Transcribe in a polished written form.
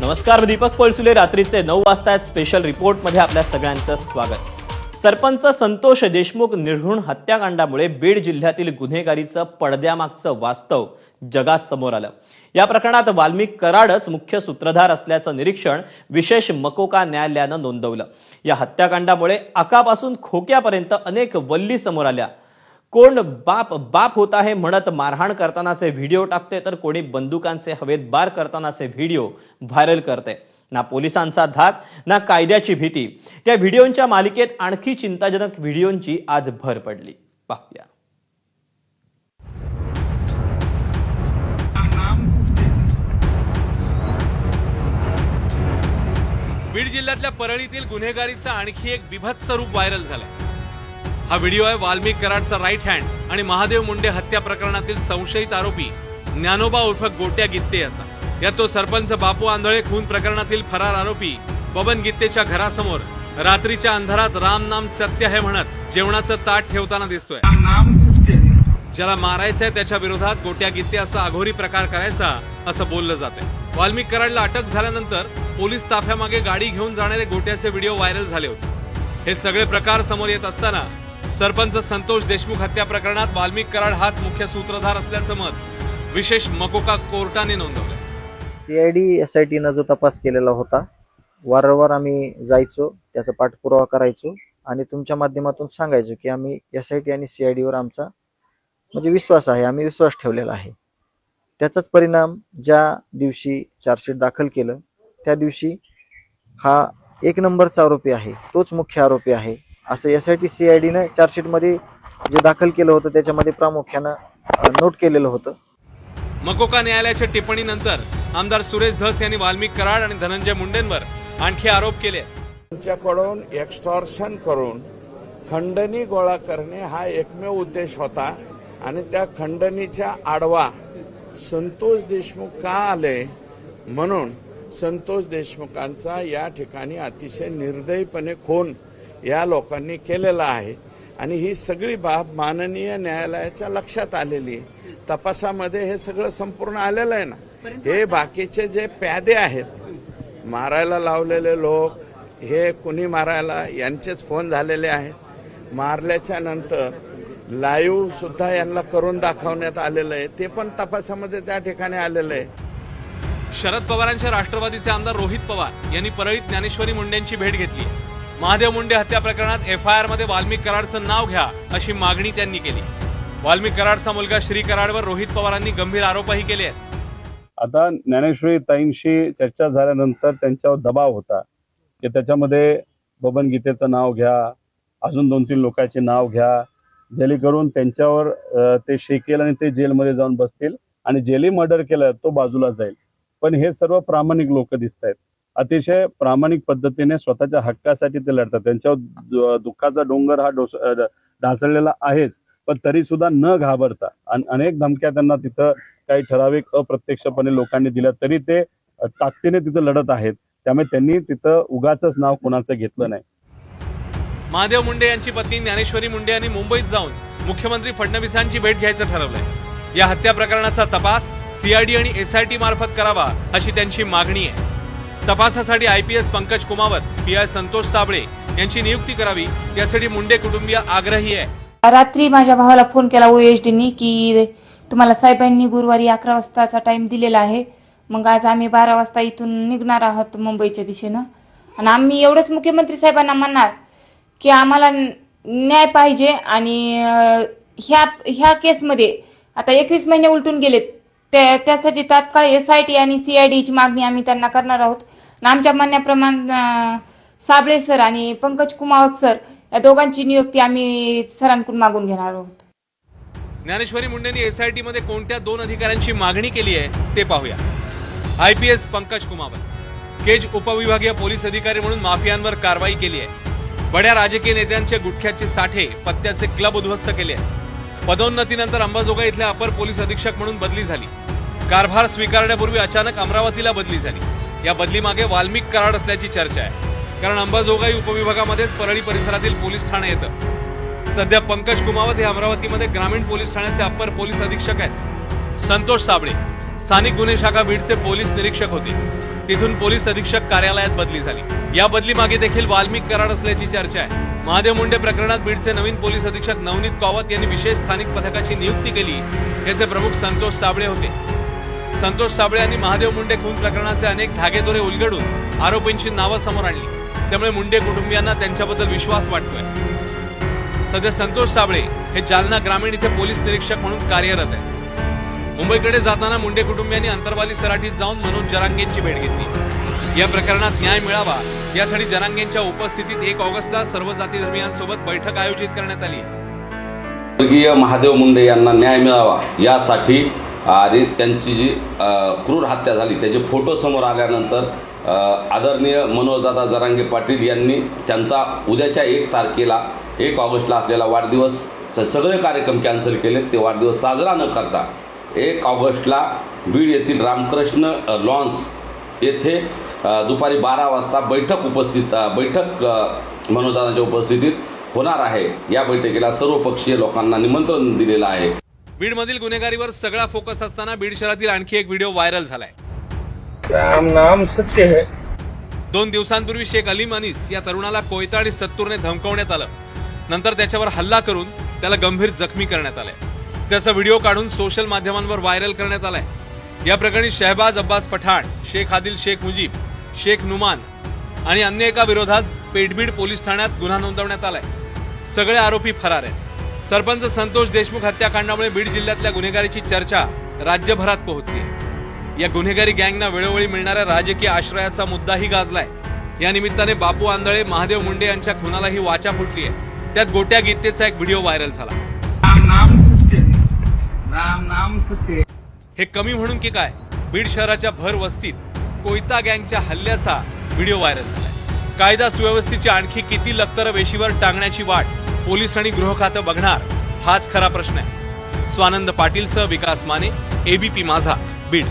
नमस्कार, मी दीपक पळसुले. रात्रीचे 9 वाजता स्पेशल रिपोर्टमध्ये आपल्या सगळ्यांचं स्वागत. सरपंच संतोष देशमुख निर्घृण हत्याकांडामुळे बीड जिल्ह्यातील गुन्हेगारीचं पडद्यामागचं वास्तव जगासमोर आलं. या प्रकरणात वाल्मिक कराडच मुख्य सूत्रधार असल्याचं निरीक्षण विशेष मकोका न्यायालयानं नोंदवलं. या हत्याकांडामुळे आकापासून खोक्यापर्यंत अनेक वल्ली समोर आल्या. कोण बाप होता है म्हणत मारहाण करतानाचे व्हिडिओ टाकते, तर कोणी बंदुकांचे हवेत बार करतानाचे व्हिडिओ व्हायरल करते. ना पोलिसांचा धाक ना कायद्याची भीती. त्या व्हिडिओंच्या मालिकेत आणखी चिंताजनक व्हिडिओंची आज भर पडली. पाहूया. बीड जिल्ह्यातल्या परळीतील गुन्हेगारीचं आणखी एक बीभत्स रूप व्हायरल झालंय. हा व्हिडिओ आहे वाल्मिक कराडचा राईट हँड आणि महादेव मुंडे हत्या प्रकरणातील संशयित आरोपी ज्ञानोबा उर्फ गोट्या गित्ते याचा. यात तो सरपंच बापू आंधळे खून प्रकरणातील फरार आरोपी बबन गित्तेच्या घरासमोर रात्रीच्या अंधारात राम नाम सत्य है म्हणत जेवणाचं ताट ठेवताना दिसतोय. ज्याला मारायचंय त्याच्या विरोधात गोट्या गित्ते असा अघोरी प्रकार करायचा असं बोललं जातंय. वाल्मिक कराडला अटक झाल्यानंतर पोलीस ताफ्यामागे गाडी घेऊन जाणारे गोट्याचे व्हिडिओ व्हायरल झाले होते. हे सगळे प्रकार समोर येत असताना सरपंच संतोष देशमुख हत्या प्रकरणात वाल्मिक कराड हाच मुख्य सूत्रधार असल्याचं मत विशेष मकोका कोर्टाने नोंदवलं. सीआयडी एसआयटीनं जो तपास केलेला होता, वारंवार आम्ही जायचो, त्याचा पाठपुरावा करायचो आणि तुमच्या माध्यमातून सांगायचो की आम्ही एसआयटी आणि सीआयडीवर आमचा विश्वास आहे, आम्ही विश्वास ठेवलेला आहे. त्याचाच परिणाम ज्या दिवशी चार्जशीट दाखल केलं त्या दिवशी हा एक नंबरचा आरोपी आहे, तोच मुख्य आरोपी आहे असं एसआयटी सीआयडीनं चार्जशीटमध्ये जे दाखल केलं होतं त्याच्यामध्ये प्रामुख्यानं नोट केलेलं होतं. मकोका न्यायालयाच्या टिप्पणीनंतर आमदार सुरेश धस यांनी वाल्मिक कराड आणि धनंजय मुंडेंवर आणखी आरोप केले. त्यांच्याकडून एक्स्टॉर्शन करून खंडणी गोळा करणे हा एकमेव उद्देश होता आणि त्या खंडणीच्या आडवा संतोष देशमुख का आले म्हणून संतोष देशमुखांचा या ठिकाणी अतिशय निर्दयीपणे खून या लोकांनी केलेला आहे आणि ही सगळी बाब माननीय न्यायालयाच्या लक्षात आलेली आहे. तपासामध्ये हे सगळं संपूर्ण आलेलं आहे ना. हे बाकीचे जे प्यादे आहेत, मारायला लावलेले लोक, हे कुणी मारायला यांचेच फोन झालेले आहेत. मारल्याच्या नंतर लाईव्ह सुद्धा यांना करून दाखवण्यात आलेलं आहे, ते पण तपासामध्ये त्या ठिकाणी आलेलं आहे. शरद पवारांच्या राष्ट्रवादीचे आमदार रोहित पवार यांनी परळीत ज्ञानेश्वरी मुंडेंची भेट घेतली. महादेव मुंडे हत्या प्रकरणात FIR मध्ये वाल्मिक कराडचं नाव घ्या अशी मागणी त्यांनी केली. वाल्मिक कराडचा मुलगा श्री कराडवर रोहित पवारांनी गंभीर आरोपही केले आहेत. आता ज्ञानेश्वरी ताईंशी चर्चा झाल्यानंतर त्यांच्यावर दबाव होता की त्याच्यामध्ये बबन गीतेचं नाव घ्या, अजून 2-3 लोकांचे नाव घ्या, जेणेकरून त्यांच्यावर ते शेकेल आणि ते जेलमध्ये जाऊन बसतील आणि जेली मर्डर केलं तो बाजूला जाईल. पण हे सर्व प्रामाणिक लोक दिसत आहेत, अतिशय प्रामाणिक पद्धतीने स्वतःच्या हक्कासाठी ते लढतात. त्यांच्यावर दुःखाचा डोंगर हा ढासळलेला आहेच, पण तरी सुद्धा न घाबरता अनेक धमक्या त्यांना तिथं काही ठराविक अप्रत्यक्षपणे लोकांनी दिल्या तरी ते ताकदीने तिथं लढत आहेत. त्यामुळे त्यांनी तिथं उगाचच नाव कोणाचं घेतलं नाही. महादेव मुंडे यांची पत्नी ज्ञानेश्वरी मुंडे यांनी मुंबईत जाऊन मुख्यमंत्री फडणवीसांची भेट घ्यायचं ठरवलंय. या हत्या प्रकरणाचा तपास सीआयडी आणि एसआयटी मार्फत करावा अशी त्यांची मागणी आहे. तपासासाठी IPS पंकज कुमावत, PI संतोष साबळे यांची नियुक्ती करावी यासाठी मुंडे कुटुंबीय आग्रही आहे. रात्री माझ्या भावाला फोन केला OSDनी की तुम्हाला साहेबांनी गुरुवारी 11 वाजताचा टाइम दिलेला आहे, मग आज आम्ही 12 वाजता इथून निघणार आहोत मुंबईच्या दिशेनं आणि आम्ही एवढंच मुख्यमंत्री साहेबांना म्हणणार की आम्हाला न्याय पाहिजे आणि ह्या केसमध्ये आता 21 महिने उलटून गेलेत, त्यासाठी तात्काळ SIT आणि CIDची मागणी आम्ही त्यांना करणार आहोत. आमच्या म्हणण्याप्रमाणे साबळे सर आणि पंकज कुमावत सर या दोघांची नियुक्ती आम्ही सरांकडून मागून घेणार आहोत. ज्ञानेश्वरी मुंडेंनी SIT मध्ये कोणत्या 2 अधिकाऱ्यांची मागणी केली आहे ते पाहूया. IPS पंकज कुमावत, केज उपविभागीय पोलीस अधिकारी म्हणून माफियांवर कारवाई केली आहे. बड्या राजकीय नेत्यांचे गुटख्याचे साठे, पत्त्याचे क्लब उद्ध्वस्त केले आहेत. पदोन्नतीनंतर अंबाजोगाई इथल्या अपर पोलीस अधीक्षक म्हणून बदली झाली. कारभार स्वीकारण्यापूर्वी अचानक अमरावतीला बदली झाली. या बदलीमागे वाल्मिक कराड असल्याची चर्चा आहे, कारण अंबाजोगाई उपविभागामध्येच परळी परिसरातील पोलीस ठाणे येतं. सध्या पंकज कुमावत हे अमरावतीमध्ये ग्रामीण पोलीस ठाण्याचे अप्पर पोलीस अधीक्षक आहेत. संतोष साबळे स्थानिक गुन्हे शाखा बीडचे पोलीस निरीक्षक होते. तिथून पोलीस अधीक्षक कार्यालयात बदली झाली. या बदली मागे देखील वाल्मिक कराड असल्याची चर्चा आहे. महादेव मुंडे प्रकरणात बीडचे नवीन पोलीस अधीक्षक नवनीत कावत यांनी विशेष स्थानिक पथकाची नियुक्ती केली. त्याचे प्रमुख संतोष साबळे होते. संतोष साबळे यांनी महादेव मुंडे खून प्रकरणाचे अनेक धागेदोरे उलगडून आरोपींची नावं समोर आणली. त्यामुळे मुंडे कुटुंबियांना त्यांच्याबद्दल विश्वास वाटतोय. सध्या संतोष साबळे हे जालना ग्रामीण इथे पोलीस निरीक्षक म्हणून कार्यरत आहेत. मुंबईकडे जाताना मुंडे कुटुंबियांनी अंतरवाली सराटीत जाऊन मनोज जरांगेंची भेट घेतली. या प्रकरणात न्याय मिळावा यासाठी जरांगेंच्या उपस्थितीत 1 ऑगस्टला सर्व जाती धर्मियांसोबत बैठक आयोजित करण्यात आली आहे. स्वर्गीय महादेव मुंडे यांना न्याय मिळावा यासाठी आणि त्यांची जी क्रूर हत्या झाली त्याचे फोटो समोर आल्यानंतर आदरणीय मनोजदादा जरांगे पाटील यांनी त्यांचा उद्याच्या 1 तारखेला 1 ऑगस्टला असलेला वाढदिवस सगळे कार्यक्रम कॅन्सल केले. ते वाढदिवस साजरा न करता 1 ऑगस्टला बीड येथील रामकृष्ण लॉन्स येथे दुपारी 12 वाजता बैठक मनोजदादांच्या उपस्थितीत होणार आहे. या बैठकीला सर्वपक्षीय लोकांना निमंत्रण दिलेलं आहे. बीडमधील गुन्हेगारीवर सगळा फोकस असताना बीड शहरातील आणखी एक व्हिडिओ व्हायरल झालाय. राम नाम सत्य है. 2 दिवसांपूर्वी शेख अलीम अनीस या तरुणाला कोयता आणि सत्तूरने धमकावण्यात आलं. नंतर त्याच्यावर हल्ला करून त्याला गंभीर जखमी करण्यात आलाय. त्याचा व्हिडिओ काढून सोशल माध्यमांवर व्हायरल करण्यात आलाय. या प्रकरणी शहबाज अब्बास पठाण, शेख आदिल शेख मुजीब, शेख नुमान आणि अन्य एका विरोधात पेठबीड पोलीस ठाण्यात गुन्हा नोंदवण्यात आलाय. सगळे आरोपी फरार आहेत. सरपंच संतोष देशमुख हत्याकांडामुळे बीड जिल्ह्यातल्या गुन्हेगारीची चर्चा राज्यभरात पोहोचली. या गुन्हेगारी गँगना वेळोवेळी मिळणाऱ्या राजकीय आश्रयाचा मुद्दाही गाजलाय. या निमित्ताने बापू आंधळे, महादेव मुंडे यांच्या खुनालाही वाचा फुटली आहे. त्यात गोट्या गीतेचा एक व्हिडिओ व्हायरल झाला. राम नाम सत्य. हे कमी म्हणून की काय, बीड शहराच्या भर वस्तीत कोयता गँगच्या हल्ल्याचा व्हिडिओ व्हायरल झालाय. कायदा सुव्यवस्थेची आणखी किती लक्तर वेशीवर टांगण्याची वाट पोलीस आणि गृह खातं बघणार, हाच खरा प्रश्न आहे. स्वानंद पाटीलसह विकास माने, एबीपी माझा, बीड.